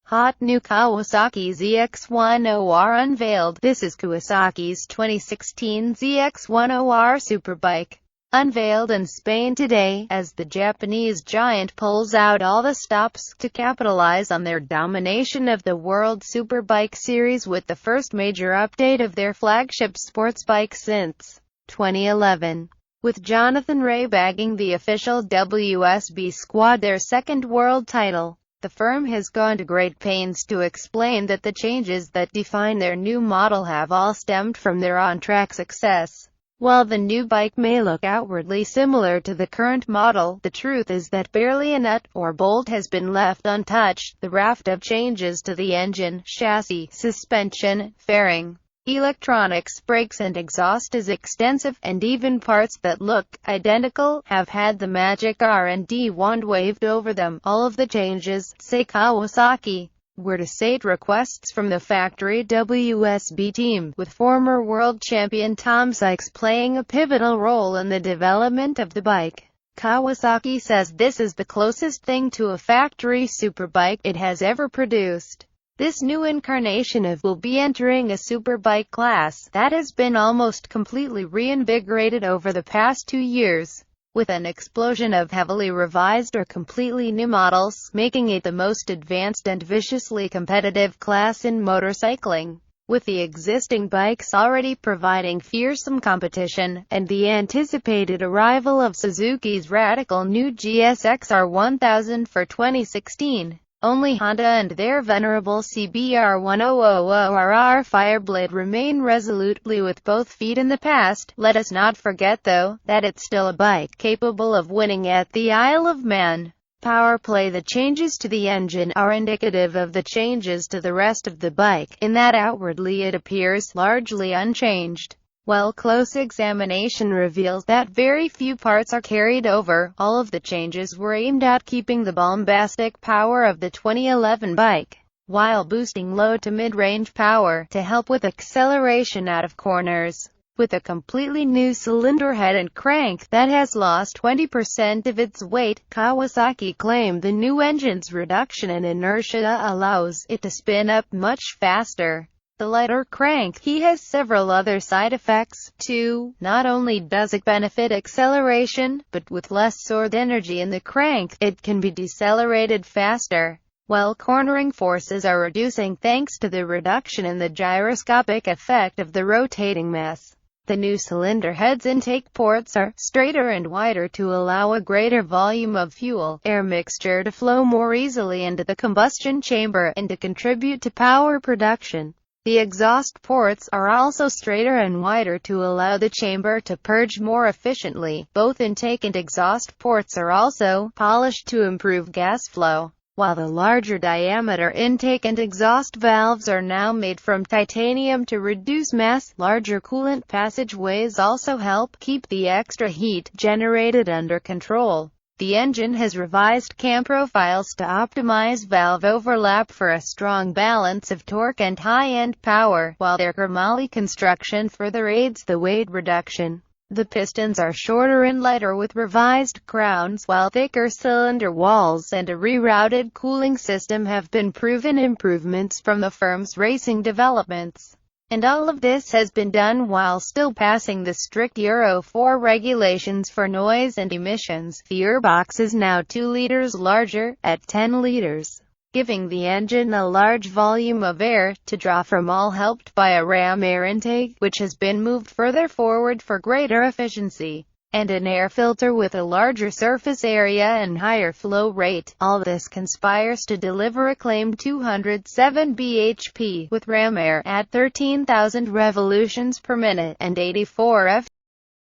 Hot new Kawasaki ZX10R unveiled. This is Kawasaki's 2016 ZX10R superbike, unveiled in Spain today, as the Japanese giant pulls out all the stops to capitalize on their domination of the World Superbike Series with the first major update of their flagship sports bike since 2011. With Jonathan Rea bagging the official WSB squad their second world title, the firm has gone to great pains to explain that the changes that define their new model have all stemmed from their on-track success. While the new bike may look outwardly similar to the current model, the truth is that barely a nut or bolt has been left untouched. The raft of changes to the engine, chassis, suspension, fairing, electronics, brakes and exhaust is extensive, and even parts that look identical have had the magic R&D wand waved over them. All of the changes, say Kawasaki, were to sate requests from the factory WSB team, with former world champion Tom Sykes playing a pivotal role in the development of the bike. Kawasaki says this is the closest thing to a factory superbike it has ever produced. This new incarnation of will be entering a superbike class that has been almost completely reinvigorated over the past 2 years, with an explosion of heavily revised or completely new models, making it the most advanced and viciously competitive class in motorcycling. With the existing bikes already providing fearsome competition, and the anticipated arrival of Suzuki's radical new GSX-R 1000 for 2016, only Honda and their venerable CBR 1000RR Fireblade remain resolutely with both feet in the past. Let us not forget, though, that it's still a bike capable of winning at the Isle of Man. Power play. The changes to the engine are indicative of the changes to the rest of the bike, in that outwardly it appears largely unchanged. While close examination reveals that very few parts are carried over, all of the changes were aimed at keeping the bombastic power of the 2011 bike, while boosting low to mid-range power to help with acceleration out of corners. With a completely new cylinder head and crank that has lost 20% of its weight, Kawasaki claimed the new engine's reduction in inertia allows it to spin up much faster. The lighter crank key has several other side effects, too. Not only does it benefit acceleration, but with less stored energy in the crank, it can be decelerated faster, while cornering forces are reducing thanks to the reduction in the gyroscopic effect of the rotating mass. The new cylinder head's intake ports are straighter and wider to allow a greater volume of fuel-air mixture to flow more easily into the combustion chamber and to contribute to power production. The exhaust ports are also straighter and wider to allow the chamber to purge more efficiently. Both intake and exhaust ports are also polished to improve gas flow, while the larger diameter intake and exhaust valves are now made from titanium to reduce mass. Larger coolant passageways also help keep the extra heat generated under control. The engine has revised cam profiles to optimize valve overlap for a strong balance of torque and high-end power, while their chromoly construction further aids the weight reduction. The pistons are shorter and lighter with revised crowns, while thicker cylinder walls and a rerouted cooling system have been proven improvements from the firm's racing developments. And all of this has been done while still passing the strict Euro 4 regulations for noise and emissions. The gearbox is now 2 liters larger, at 10 liters, giving the engine a large volume of air to draw from, all helped by a ram air intake, which has been moved further forward for greater efficiency, and an air filter with a larger surface area and higher flow rate. All this conspires to deliver a claimed 207 bhp, with ram air at 13,000 revolutions per minute, and 84 ft.